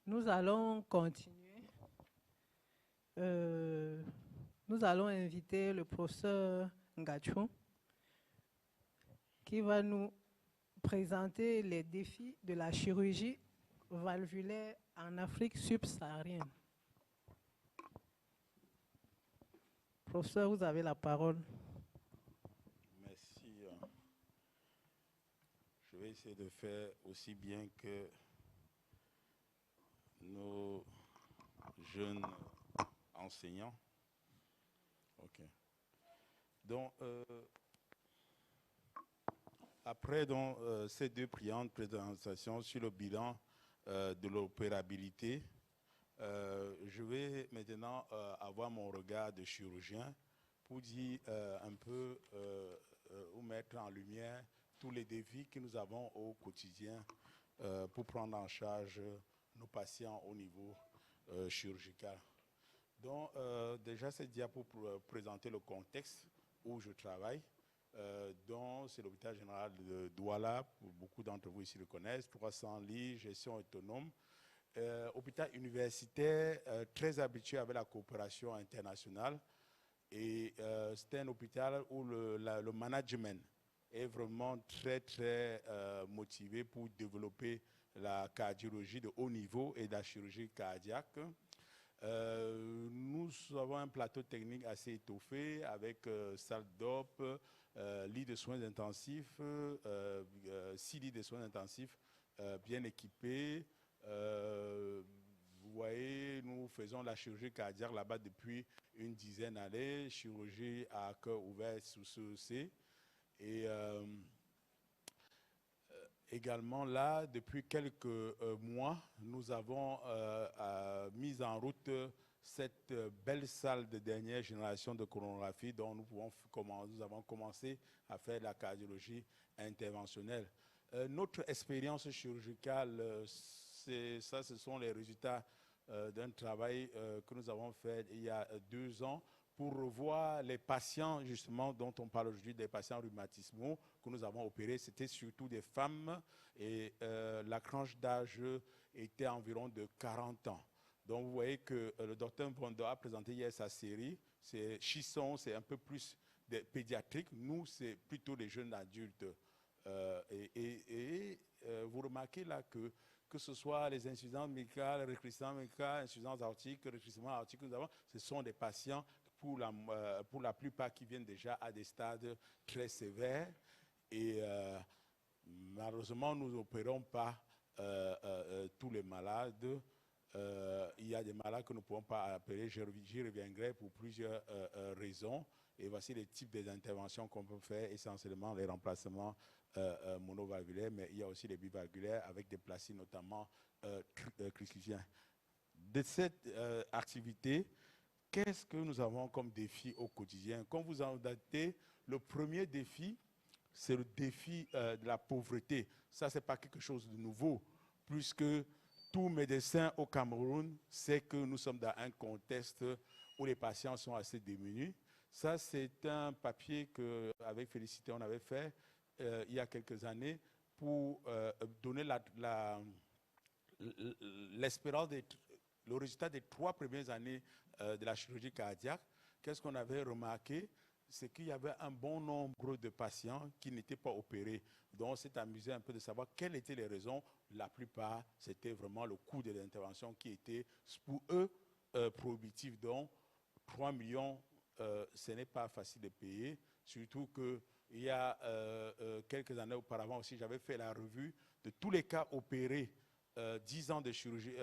Nous allons continuer. Euh, Nous allons inviter le professeur Ngachou qui va nous présenter les défis de la chirurgie valvulaire en Afrique subsaharienne. Professeur, vous avez la parole. Merci. Je vais essayer de faire aussi bien que nos jeunes enseignants. OK. Donc, après ces deux brillantes présentations sur le bilan de l'opérabilité, je vais maintenant avoir mon regard de chirurgien pour dire un peu ou mettre en lumière tous les défis que nous avons au quotidien pour prendre en charge nos patients au niveau chirurgical. Donc, déjà, cette diapo pour présenter le contexte où je travaille. Donc, c'est l'hôpital général de Douala, beaucoup d'entre vous ici le connaissent, 300 lits, gestion autonome. Hôpital universitaire, très habitué avec la coopération internationale. Et c'est un hôpital où le management est vraiment très motivé pour développer la cardiologie de haut niveau et la chirurgie cardiaque. Nous avons un plateau technique assez étoffé avec salle d'op, lit de soins intensifs, 6 lits de soins intensifs bien équipés. Vous voyez, nous faisons la chirurgie cardiaque là-bas depuis une dizaine d'années, chirurgie à cœur ouvert sous CEC. Et également là, depuis quelques mois, nous avons mis en route cette belle salle de dernière génération de coronographie dont nous avons commencé à faire la cardiologie interventionnelle. Notre expérience chirurgicale, ce sont les résultats d'un travail que nous avons fait il y a 2 ans pour revoir les patients justement dont on parle aujourd'hui, des patients rhumatismaux que nous avons opérés. C'était surtout des femmes et la tranche d'âge était environ de 40 ans. Donc vous voyez que le docteur Mpondo a présenté hier sa série. C'est Chisson, c'est un peu plus pédiatrique. Nous, c'est plutôt les jeunes adultes. Vous remarquez là que ce soit les insuffisances médicales, rétrécissement médical, insuffisance aortique, rétrécissement aortique que nous avons, ce sont des patients pour la plupart qui viennent déjà à des stades très sévères. Et malheureusement, nous n'opérons pas tous les malades. Il y a des malades que nous ne pouvons pas opérer. J'y reviendrai pour plusieurs raisons. Et voici les types d'interventions qu'on peut faire, essentiellement les remplacements monovalvulaires, mais il y a aussi les bivalvulaires avec des placies notamment crucifiants. De cette activité, qu'est-ce que nous avons comme défi au quotidien? Comme vous en datez, le premier défi, c'est le défi de la pauvreté. Ça, ce n'est pas quelque chose de nouveau, puisque tout médecin au Cameroun sait que nous sommes dans un contexte où les patients sont assez démunis. Ça, c'est un papier qu'avec Félicité, on avait fait il y a quelques années pour donner l'espérance, le résultat des 3 premières années de la chirurgie cardiaque. Qu'est-ce qu'on avait remarqué? C'est qu'il y avait un bon nombre de patients qui n'étaient pas opérés. Donc, on s'est amusé un peu de savoir quelles étaient les raisons. La plupart, c'était vraiment le coût de l'intervention qui était, pour eux, prohibitif. Donc, 3 millions, ce n'est pas facile de payer. Surtout qu'il y a quelques années auparavant aussi, j'avais fait la revue de tous les cas opérés, 10 ans de chirurgie,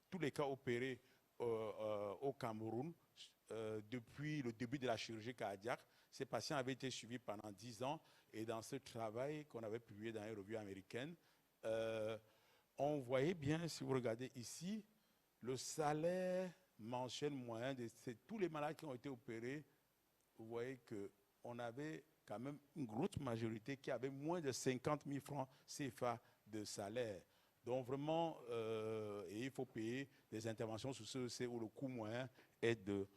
tous les cas opérés au Cameroun depuis le début de la chirurgie cardiaque. Ces patients avaient été suivis pendant 10 ans et dans ce travail qu'on avait publié dans une revue américaine, on voyait bien, si vous regardez ici, le salaire mensuel moyen de tous les malades qui ont été opérés. Vous voyez qu'on avait quand même une grosse majorité qui avait moins de 50 000 francs CFA de salaire. Donc vraiment, et il faut payer des interventions sur CEC où le coût moyen est de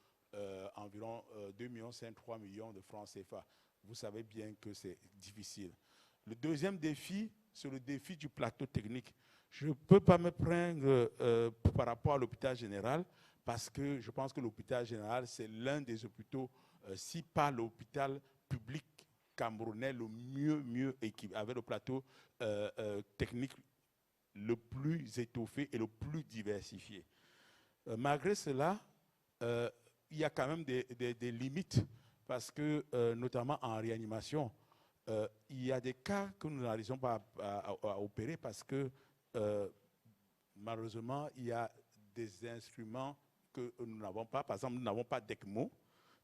environ 2 millions 5, 3 millions de francs CFA. Vous savez bien que c'est difficile. Le deuxième défi, c'est le défi du plateau technique. Je ne peux pas me plaindre par rapport à l'hôpital général parce que je pense que l'hôpital général, c'est l'un des hôpitaux, si pas l'hôpital public camerounais, le mieux équipé, avec le plateau technique le plus étoffé et le plus diversifié. Malgré cela, il y a quand même des limites parce que, notamment en réanimation, il y a des cas que nous n'arrivons pas à opérer parce que malheureusement, il y a des instruments que nous n'avons pas. Par exemple, nous n'avons pas d'ECMO.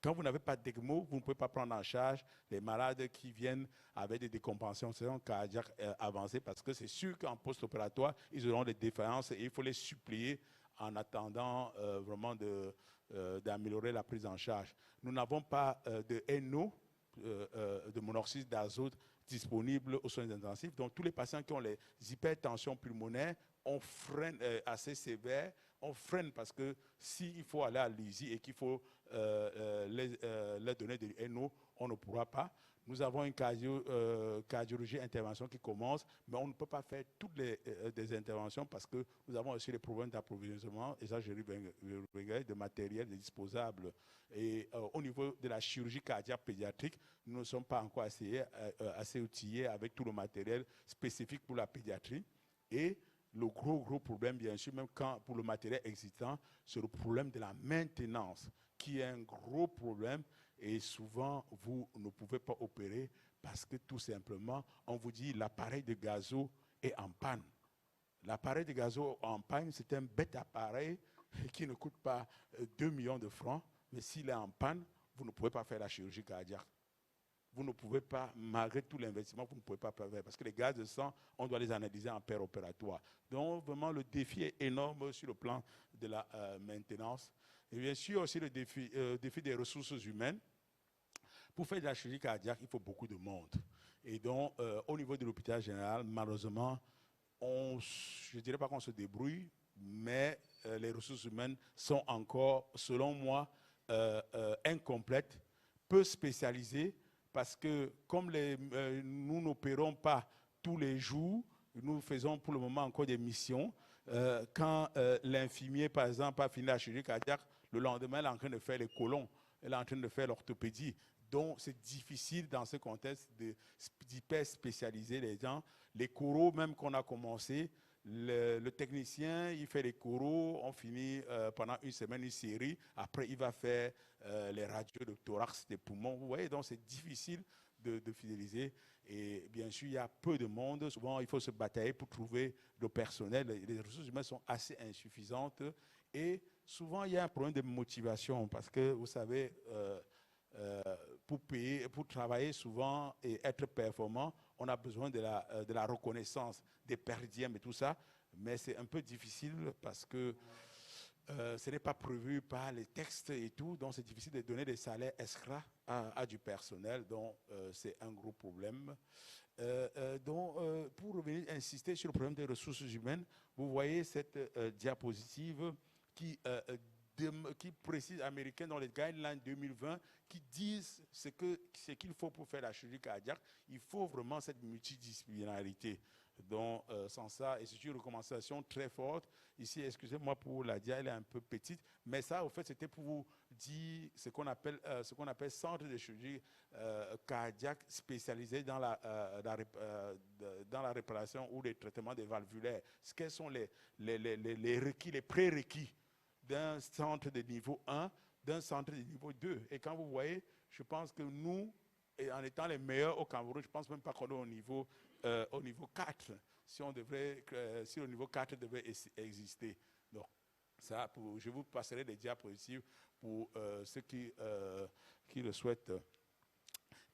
Quand vous n'avez pas d'ECMO, vous ne pouvez pas prendre en charge les malades qui viennent avec des décompensations cardiaques avancées parce que c'est sûr qu'en post-opératoire, ils auront des défaillances et il faut les supplier en attendant vraiment d'améliorer la prise en charge. Nous n'avons pas de NO, de monoxyde d'azote disponible aux soins intensifs. Donc, tous les patients qui ont les hypertensions pulmonaires, on freine assez sévère, on freine parce que s'il faut aller à l'ISI et qu'il faut les donner des NO, on ne pourra pas. Nous avons une cardiologie intervention qui commence, mais on ne peut pas faire toutes les interventions parce que nous avons aussi les problèmes d'approvisionnement, et ça je regrette, de matériel, de disposables. Et au niveau de la chirurgie cardiaque pédiatrique, nous ne sommes pas encore assez outillés avec tout le matériel spécifique pour la pédiatrie. Et le gros problème, bien sûr, même quand pour le matériel existant, c'est le problème de la maintenance, qui est un gros problème. Et souvent, vous ne pouvez pas opérer parce que tout simplement, on vous dit l'appareil de gazo est en panne. L'appareil de gazo en panne, c'est un bête appareil qui ne coûte pas 2 millions de francs. Mais s'il est en panne, vous ne pouvez pas faire la chirurgie cardiaque. Vous ne pouvez pas, malgré tout l'investissement, vous ne pouvez pas faire parce que les gaz de sang, on doit les analyser en paire opératoire. Donc, vraiment, le défi est énorme sur le plan de la maintenance. Et bien sûr, aussi le défi des ressources humaines. Pour faire de la chirurgie cardiaque, il faut beaucoup de monde. Et donc, au niveau de l'hôpital général, malheureusement, je ne dirais pas qu'on se débrouille, mais les ressources humaines sont encore, selon moi, incomplètes, peu spécialisées, parce que comme nous n'opérons pas tous les jours, nous faisons pour le moment encore des missions. Quand l'infirmier, par exemple, a fini la chirurgie cardiaque, le lendemain, elle est en train de faire les côlons, elle est en train de faire l'orthopédie. Donc, c'est difficile dans ce contexte d'hyper spécialiser les gens. Les coraux, même qu'on a commencé, le technicien, il fait les coraux, on finit pendant une semaine une série. Après, il va faire les radios de thorax, des poumons. Vous voyez, donc c'est difficile de fidéliser. Et bien sûr, il y a peu de monde. Souvent, il faut se batailler pour trouver le personnel. Les ressources humaines sont assez insuffisantes. Et souvent, il y a un problème de motivation parce que, vous savez, pour travailler souvent et être performant, on a besoin de la reconnaissance des perdièmes et tout ça, mais c'est un peu difficile parce que ce n'est pas prévu par les textes et tout, donc c'est difficile de donner des salaires extra à du personnel, donc c'est un gros problème. Donc, pour revenir, insister sur le problème des ressources humaines, vous voyez cette diapositive qui précise américain dans les guidelines 2020 qui disent ce qu'il faut pour faire la chirurgie cardiaque. Il faut vraiment cette multidisciplinarité. Donc, sans ça, et c'est une recommandation très forte. Ici, excusez-moi pour la dia, elle est un peu petite, mais ça, au fait, c'était pour vous dire ce qu'on appelle centre de chirurgie cardiaque spécialisé dans la réparation ou les traitements des valvulaires. Quels sont les requis, les prérequis d'un centre de niveau 1, d'un centre de niveau 2. Et quand vous voyez, je pense que nous, en étant les meilleurs au Cameroun, je ne pense même pas qu'on est au niveau 4, si le niveau 4 devait exister. Donc, ça, je vous passerai des diapositives pour ceux qui le souhaitent.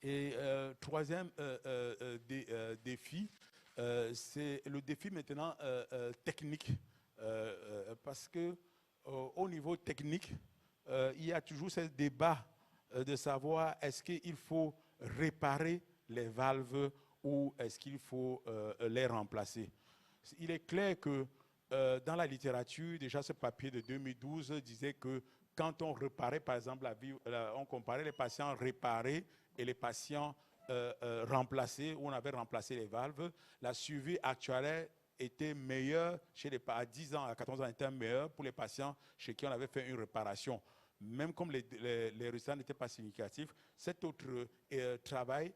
Et troisième défi, c'est le défi maintenant technique, parce que au niveau technique, il y a toujours ce débat de savoir est-ce qu'il faut réparer les valves ou est-ce qu'il faut les remplacer. Il est clair que dans la littérature, déjà ce papier de 2012 disait que quand on réparait, par exemple, on comparait les patients réparés et les patients remplacés, où on avait remplacé les valves, la survie actuelle était meilleur à 10 ans, à 14 ans, était meilleur pour les patients chez qui on avait fait une réparation. Même comme les résultats n'étaient pas significatifs, cet autre travail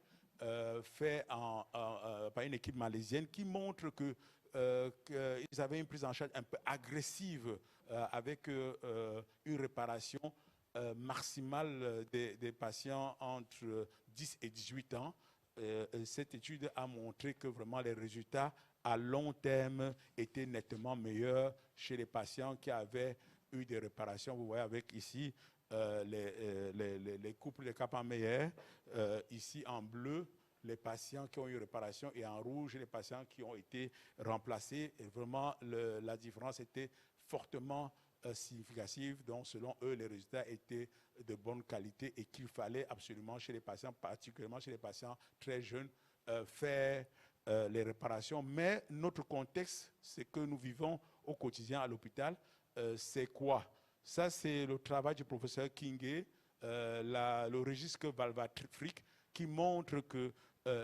fait par une équipe malaisienne qui montre qu'ils avaient une prise en charge un peu agressive avec une réparation maximale des patients entre 10 et 18 ans. Cette étude a montré que vraiment les résultats à long terme étaient nettement meilleurs chez les patients qui avaient eu des réparations. Vous voyez avec ici les couples de Kaplan-Meier, ici en bleu, les patients qui ont eu réparation, et en rouge, les patients qui ont été remplacés. Et vraiment, la différence était fortement significative. Donc, selon eux, les résultats étaient de bonne qualité et qu'il fallait absolument, chez les patients, particulièrement chez les patients très jeunes, faire les réparations. Mais notre contexte, c'est que nous vivons au quotidien à l'hôpital. C'est quoi? Ça, c'est le travail du professeur Kingé, le registre valvatrique, qui montre que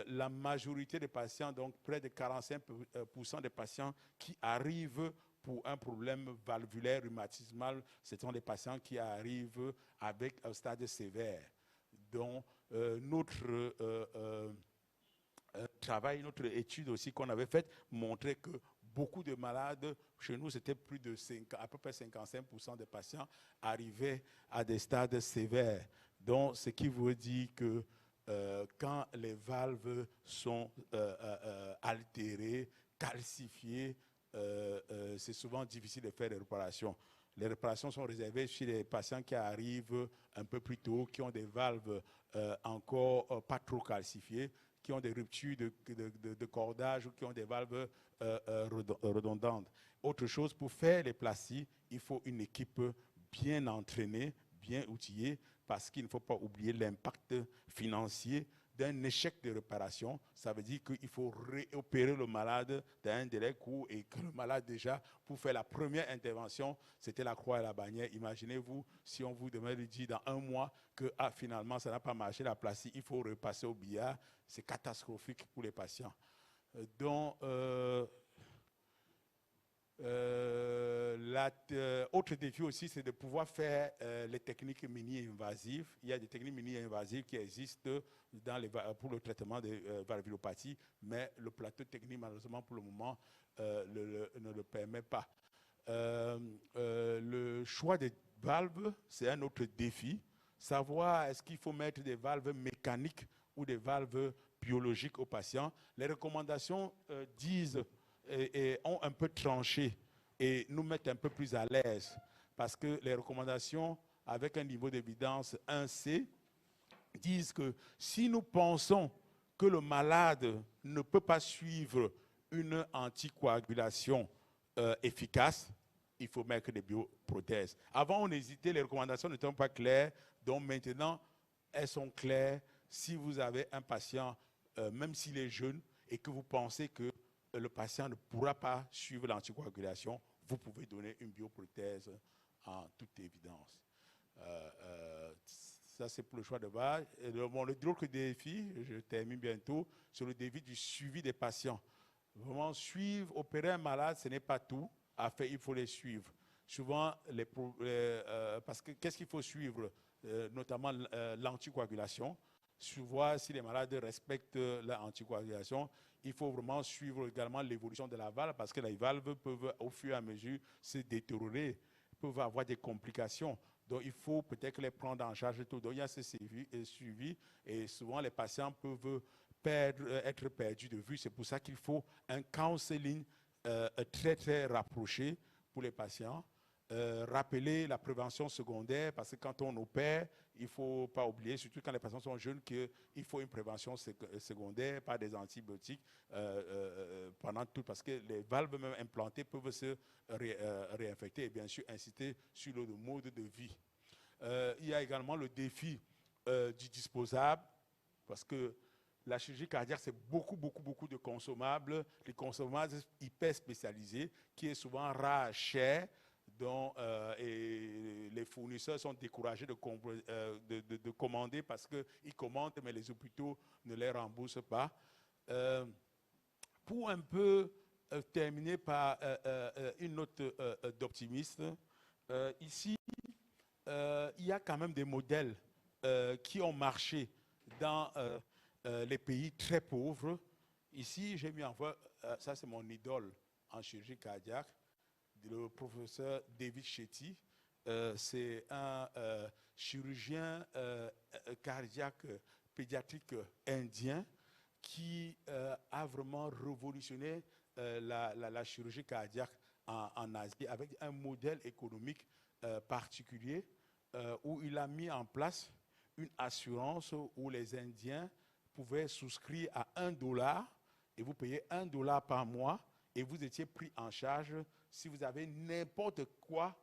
la majorité des patients, donc près de 45% des patients qui arrivent pour un problème valvulaire rhumatismal, ce sont des patients qui arrivent avec un stade sévère. Donc, notre travail, notre étude aussi qu'on avait faite montrait que beaucoup de malades, chez nous, c'était plus de à peu près 55% des patients arrivaient à des stades sévères. Donc, ce qui veut dire que quand les valves sont altérées, calcifiées, c'est souvent difficile de faire des réparations. Les réparations sont réservées chez les patients qui arrivent un peu plus tôt, qui ont des valves encore pas trop calcifiées, qui ont des ruptures de cordage ou qui ont des valves redondantes. Autre chose, pour faire les plasties, il faut une équipe bien entraînée, bien outillée, parce qu'il ne faut pas oublier l'impact financier d'un échec de réparation. Ça veut dire qu'il faut réopérer le malade dans un délai court et que le malade déjà, pour faire la première intervention, c'était la croix et la bannière. Imaginez-vous si on vous devait lui dire dans un mois que finalement ça n'a pas marché, la plastie, il faut repasser au billard. C'est catastrophique pour les patients. Donc, autre défi aussi, c'est de pouvoir faire les techniques mini-invasives. Il y a des techniques mini-invasives qui existent pour le traitement des valvulopathies, mais le plateau technique, malheureusement, pour le moment, ne le permet pas. Le choix des valves, c'est un autre défi. Savoir est-ce qu'il faut mettre des valves mécaniques ou des valves biologiques aux patients. Les recommandations disent et ont un peu tranché et nous mettent un peu plus à l'aise parce que les recommandations avec un niveau d'évidence 1C disent que si nous pensons que le malade ne peut pas suivre une anticoagulation efficace, il faut mettre des bioprothèses. Avant, on hésitait, les recommandations n'étaient pas claires, donc maintenant, elles sont claires. Si vous avez un patient, même s'il est jeune, et que vous pensez que le patient ne pourra pas suivre l'anticoagulation, vous pouvez donner une bioprothèse en toute évidence. Ça, c'est pour le choix de base. L'autre défi, je termine bientôt, c'est le défi du suivi des patients. Vraiment, opérer un malade, ce n'est pas tout. Enfin, il faut les suivre. Souvent, parce que qu'est-ce qu'il faut suivre? Notamment l'anticoagulation. Voir si les malades respectent l'anticoagulation. Il faut vraiment suivre également l'évolution de la valve parce que les valves peuvent au fur et à mesure se détériorer, peuvent avoir des complications. Donc il faut peut-être les prendre en charge tout. Donc il y a ce suivi et souvent les patients peuvent être perdus de vue. C'est pour ça qu'il faut un counseling très très rapproché pour les patients. Rappeler la prévention secondaire parce que quand on opère, il ne faut pas oublier, surtout quand les patients sont jeunes, qu'il faut une prévention secondaire par des antibiotiques pendant tout, parce que les valves même implantées peuvent se réinfecter et bien sûr inciter sur le mode de vie. Il y a également le défi du disposable parce que la chirurgie cardiaque, c'est beaucoup de consommables, les consommables hyper spécialisés qui est souvent rare, cher. Donc, et les fournisseurs sont découragés de commander parce qu'ils commandent, mais les hôpitaux ne les remboursent pas. Pour un peu terminer par une note d'optimiste. Ici, il y a quand même des modèles qui ont marché dans les pays très pauvres. Ici, j'ai mis en voie, ça c'est mon idole en chirurgie cardiaque, le professeur David Shetty. C'est un chirurgien cardiaque pédiatrique indien qui a vraiment révolutionné la chirurgie cardiaque en Asie avec un modèle économique particulier où il a mis en place une assurance où les Indiens pouvaient souscrire à $1 et vous payez $1 par mois et vous étiez pris en charge si vous avez n'importe quoi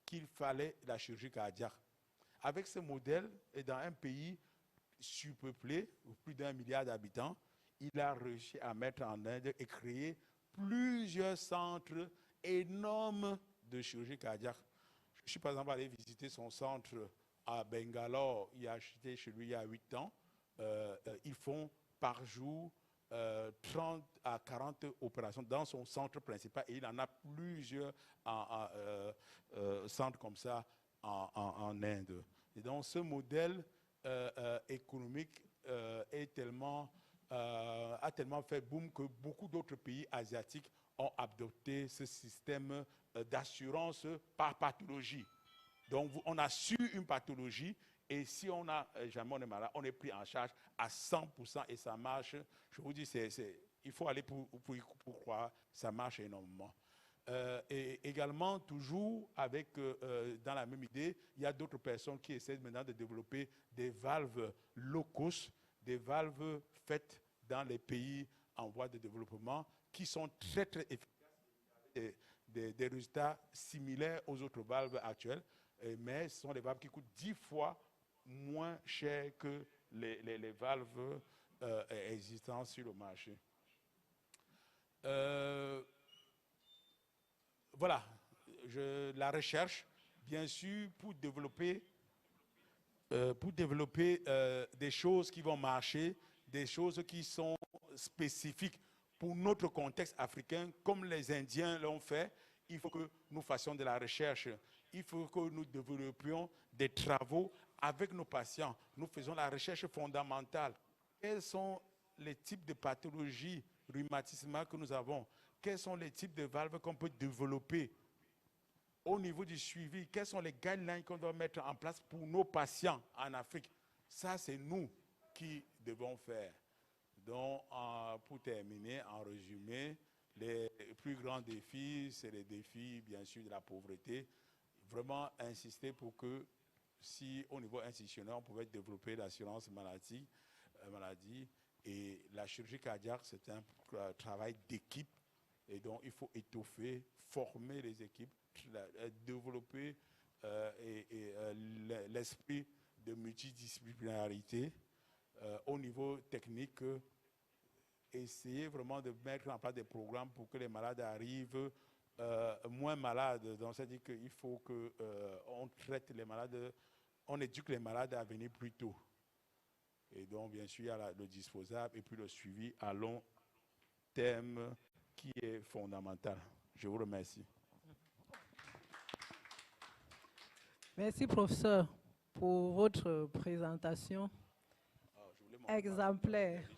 qu'il fallait la chirurgie cardiaque. Avec ce modèle, et dans un pays surpeuplé, plus d'1 milliard d'habitants, il a réussi à mettre en œuvre et créer plusieurs centres énormes de chirurgie cardiaque. Je suis par exemple allé visiter son centre à Bangalore, il a acheté chez lui il y a 8 ans. Ils font par jour 30 à 40 opérations dans son centre principal et il en a plusieurs centres comme ça en Inde. Et donc ce modèle économique est a tellement fait boom que beaucoup d'autres pays asiatiques ont adopté ce système d'assurance par pathologie. Donc on assure une pathologie et si on a jamais on est malade, on est pris en charge à 100% et ça marche. Je vous dis, il faut aller pour croire, ça marche énormément. Et également, toujours avec, dans la même idée, il y a d'autres personnes qui essaient maintenant de développer des valves low cost, des valves faites dans les pays en voie de développement qui sont très très efficaces, des résultats similaires aux autres valves actuelles, mais ce sont des valves qui coûtent 10 fois moins cher que les valves existantes sur le marché. Voilà, la recherche, bien sûr, pour développer des choses qui vont marcher, des choses qui sont spécifiques pour notre contexte africain, comme les Indiens l'ont fait. Il faut que nous fassions de la recherche. Il faut que nous développions des travaux avec nos patients. Nous faisons la recherche fondamentale. Quels sont les types de pathologies rhumatismales que nous avons? Quels sont les types de valves qu'on peut développer? Au niveau du suivi, quels sont les guidelines qu'on doit mettre en place pour nos patients en Afrique? Ça, c'est nous qui devons faire. Donc, pour terminer, en résumé, les plus grands défis, c'est les défis, bien sûr, de la pauvreté. Vraiment insister pour que, si au niveau institutionnel, on pouvait développer l'assurance maladie, et la chirurgie cardiaque, c'est un travail d'équipe. Et donc, il faut étoffer, former les équipes, développer l'esprit de multidisciplinarité au niveau technique, essayer vraiment de mettre en place des programmes pour que les malades arrivent moins malades. Donc, c'est-à-dire qu'il faut qu'on traite les malades, on éduque les malades à venir plus tôt. Et donc, bien sûr, il y a le disposable et puis le suivi à long terme qui est fondamental. Je vous remercie. Merci, professeur, pour votre présentation exemplaire.